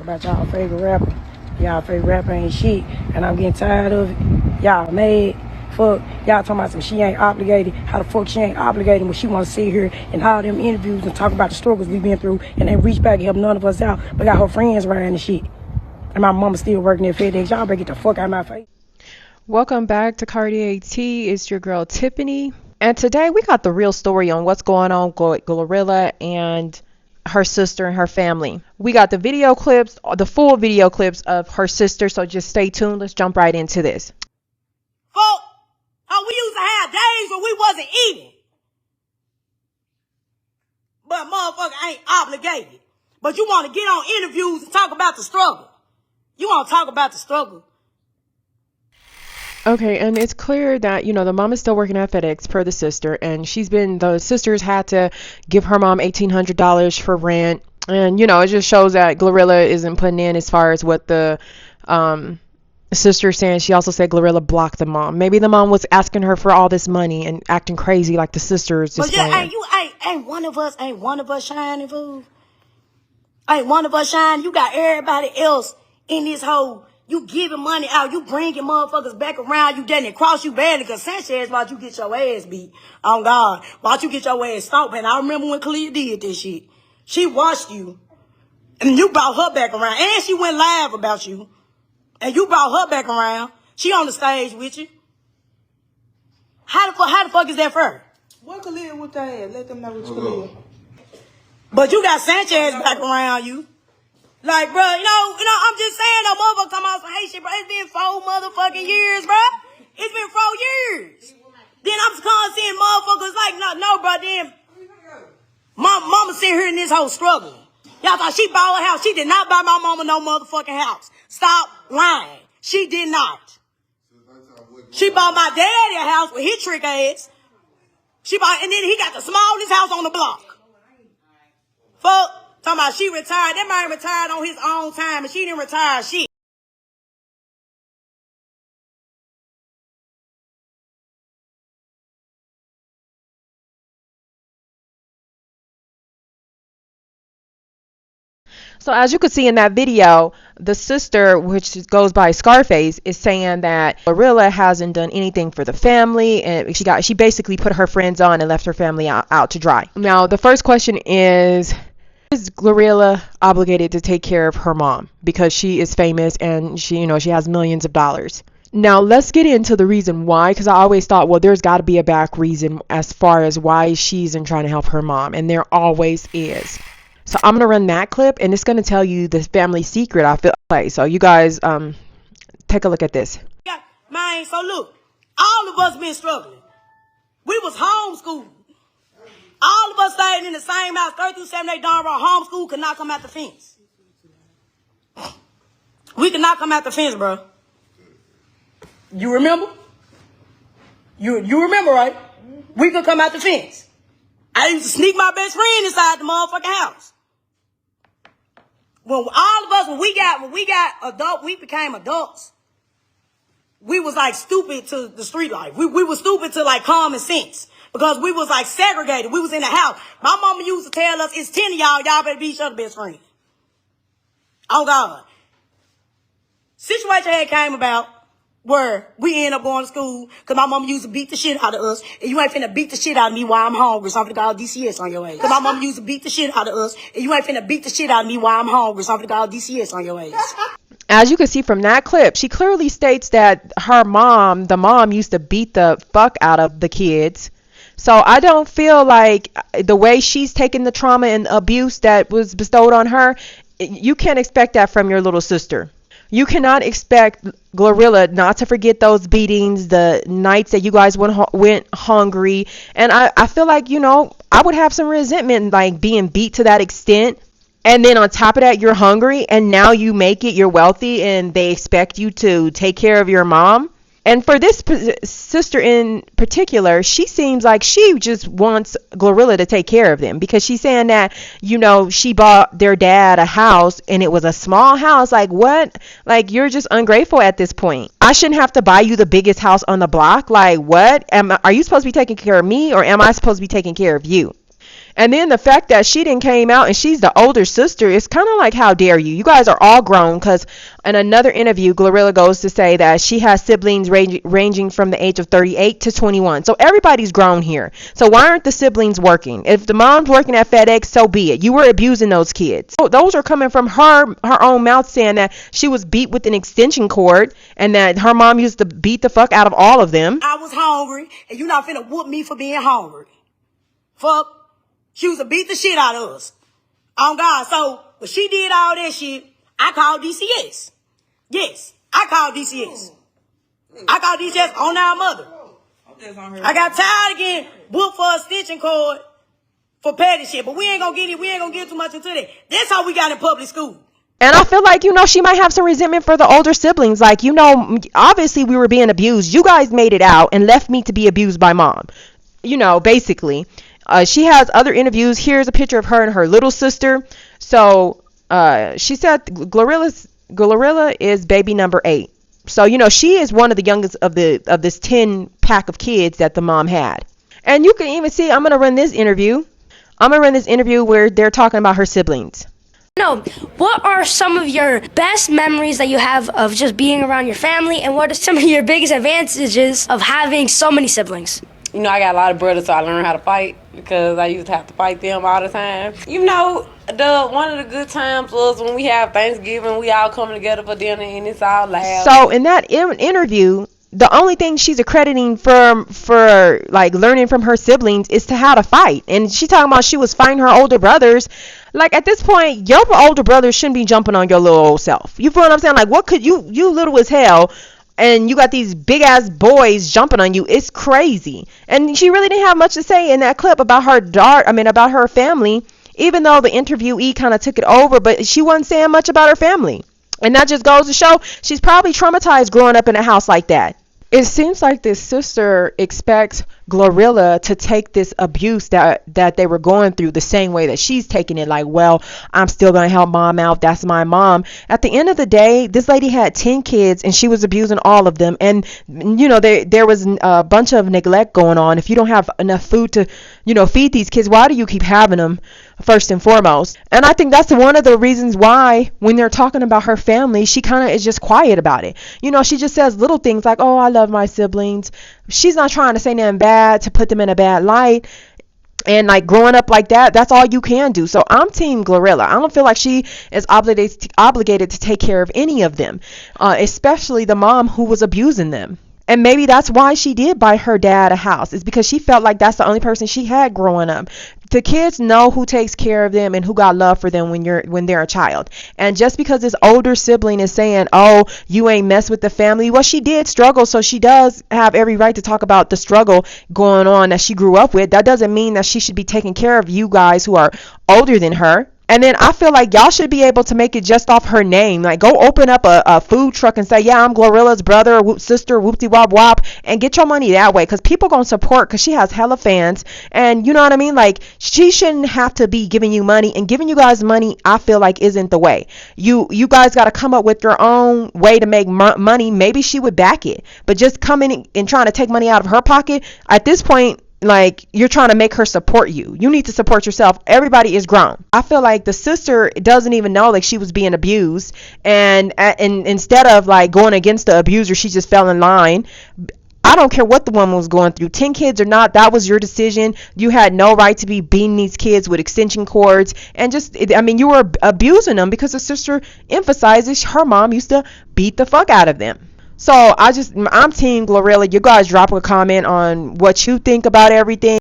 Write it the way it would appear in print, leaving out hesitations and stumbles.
About y'all favorite rapper. Y'all favorite rapper ain't shit, and I'm getting tired of it. Y'all mad. Fuck. Y'all talking about some she ain't obligated. How the fuck she ain't obligated when she want to sit here and all them interviews and talk about the struggles we been through and then reach back and help none of us out, but got her friends riding and shit. And my mama still working at FedEx. Y'all better get the fuck out of my face. Welcome back to Cartier T. It's your girl Tiffany. And today we got the real story on what's going on with Glorilla and her sister and her family. We got the video clips, the full video clips of her sister, so just stay tuned. Let's jump right into this. Folk, we used to have days when we wasn't eating. But motherfucker ain't obligated. But you want to get on interviews and talk about the struggle. You want to talk about the struggle. Okay, and it's clear that, the mom is still working at FedEx per the sister, and the sisters had to give her mom $1,800 for rent. And, it just shows that Glorilla isn't putting in as far as what the sister saying. She also said Glorilla blocked the mom. Maybe the mom was asking her for all this money and acting crazy like the sisters. But yeah, ain't one of us shining, fool. Ain't one of us shining. You got everybody else in this whole. You giving money out. You bringing motherfuckers back around. You didn't cross you badly because Sanchez watch you get your ass beat. Oh, God. Watch you get your ass stomped. And I remember when Kalia did this shit. She watched you. And you brought her back around. And she went live about you. And you brought her back around. She on the stage with you. How the fuck is that fair? What Kalia with that ass? Let them know what you Kalia. But you got Sanchez back around you. Like, bro, I'm just saying, though, motherfucker talking about some hate shit, bro. It's been 4 motherfucking years, bro. It's been 4 years. Then I'm just seeing motherfuckers like, no, bro, then mama sitting here in this whole struggle. Y'all thought she bought a house. She did not buy my mama no motherfucking house. Stop lying. She did not. She bought my daddy a house with his trick ass. And then he got the smallest house on the block. Fuck. Talking about she retired. That man retired on his own time, and she didn't retire shit. So as you could see in that video, the sister, which goes by Scarface, is saying that Glorilla hasn't done anything for the family, and she basically put her friends on and left her family out to dry. Now, the first question is Glorilla obligated to take care of her mom because she is famous and she has millions of dollars? Now let's get into the reason why, because I always thought, well, there's got to be a back reason as far as why she isn't trying to help her mom, and there always is. So I'm gonna run that clip, and it's gonna tell you the family secret. I feel like so. You guys, take a look at this. Yeah, man. So look, all of us been struggling. We was homeschooled. All of us staying in the same house, 3rd through 7th, they darn right homeschool could not come out the fence. We could not come out the fence, bro. You remember? You remember, right? We could come out the fence. I used to sneak my best friend inside the motherfucking house. When all of us, when we got adult, we became adults. We was like stupid to the street life. We were stupid to like common sense. Because we was like segregated. We was in the house. My mama used to tell us, it's 10 of y'all. Y'all better be each other's best friend. Oh, God. Situation had came about where we ended up going to school because my mama used to beat the shit out of us. And you ain't finna beat the shit out of me while I'm hungry. So I'm finna call DCS on your ass. Because my mama used to beat the shit out of us. And you ain't finna beat the shit out of me while I'm hungry. So I'm finna call DCS on your ass. As you can see from that clip, she clearly states that the mom used to beat the fuck out of the kids. So I don't feel like the way she's taken the trauma and abuse that was bestowed on her, you can't expect that from your little sister. You cannot expect Glorilla not to forget those beatings, the nights that you guys went hungry. And I feel like, I would have some resentment, like being beat to that extent. And then on top of that, you're hungry and now you make it, you're wealthy and they expect you to take care of your mom. And for this sister in particular, she seems like she just wants Glorilla to take care of them because she's saying that, she bought their dad a house and it was a small house. Like, what? Like, you're just ungrateful at this point. I shouldn't have to buy you the biggest house on the block. Like, what? Are you supposed to be taking care of me or am I supposed to be taking care of you? And then the fact that she didn't came out and she's the older sister is kind of like, how dare you? You guys are all grown. Because in another interview, Glorilla goes to say that she has siblings ranging from the age of 38 to 21. So everybody's grown here. So why aren't the siblings working? If the mom's working at FedEx, so be it. You were abusing those kids. So those are coming from her own mouth, saying that she was beat with an extension cord and that her mom used to beat the fuck out of all of them. I was hungry, and you not finna whoop me for being hungry. Fuck. She used to beat the shit out of us. On God. So, when she did all that shit, I called DCS. Yes, I called DCS. I called DCS on our mother. I got tired of getting booked for extension cord for petty shit, but we ain't gonna get too much into that. That's how we got in public school. And I feel like, she might have some resentment for the older siblings. Like, obviously we were being abused. You guys made it out and left me to be abused by mom. Basically. She has other interviews. Here's a picture of her and her little sister. So she said Glorilla is baby number 8. So, she is one of the youngest of this 10 pack of kids that the mom had. And you can even see, I'm going to run this interview. Where they're talking about her siblings. What are some of your best memories that you have of just being around your family, and what are some of your biggest advantages of having so many siblings? I got a lot of brothers, so I learned how to fight because I used to have to fight them all the time. One of the good times was when we have Thanksgiving, we all come together for dinner and it's all loud. So in that interview, the only thing she's accrediting for like learning from her siblings is to how to fight. And she talking about she was fighting her older brothers. Like, at this point, your older brothers shouldn't be jumping on your little old self. You feel what I'm saying? Like, what could you little as hell, and you got these big ass boys jumping on you. It's crazy. And she really didn't have much to say in that clip about about her family, even though the interviewee kind of took it over, but she wasn't saying much about her family. And that just goes to show she's probably traumatized growing up in a house like that. It seems like this sister expects Glorilla to take this abuse that they were going through the same way that she's taking it. Like, well, I'm still going to help mom out. That's my mom. At the end of the day, this lady had 10 kids and she was abusing all of them. And, there was a bunch of neglect going on. If you don't have enough food to, feed these kids, why do you keep having them, first and foremost? And I think that's one of the reasons why when they're talking about her family, she kind of is just quiet about it. She just says little things like, oh, I love my siblings. She's not trying to say nothing bad to put them in a bad light. And like growing up like that, that's all you can do. So I'm team Glorilla. I don't feel like she is obligated to take care of any of them, especially the mom who was abusing them. And maybe that's why she did buy her dad a house. It's because she felt like that's the only person she had growing up. The kids know who takes care of them and who got love for them when they're a child. And just because this older sibling is saying, oh, you ain't mess with the family. Well, she did struggle, so she does have every right to talk about the struggle going on that she grew up with. That doesn't mean that she should be taking care of you guys who are older than her. And then I feel like y'all should be able to make it just off her name. Like, go open up a food truck and say, yeah, I'm Glorilla's brother or sister, whoopty wop wop, and get your money that way. Because people going to support, because she has hella fans. And you know what I mean? Like, she shouldn't have to be giving you money. And giving you guys money, I feel like, isn't the way. You guys got to come up with your own way to make money. Maybe she would back it. But just coming and trying to take money out of her pocket, at this point, like, you're trying to make her support you. You need to support yourself. Everybody is grown. I feel like the sister doesn't even know like she was being abused, and instead of like going against the abuser, she just fell in line. I don't care what the woman was going through, 10 kids or not, that was your decision. You had no right to be beating these kids with extension cords, and you were abusing them because the sister emphasizes her mom used to beat the fuck out of them. So I'm team Glorilla. You guys drop a comment on what you think about everything.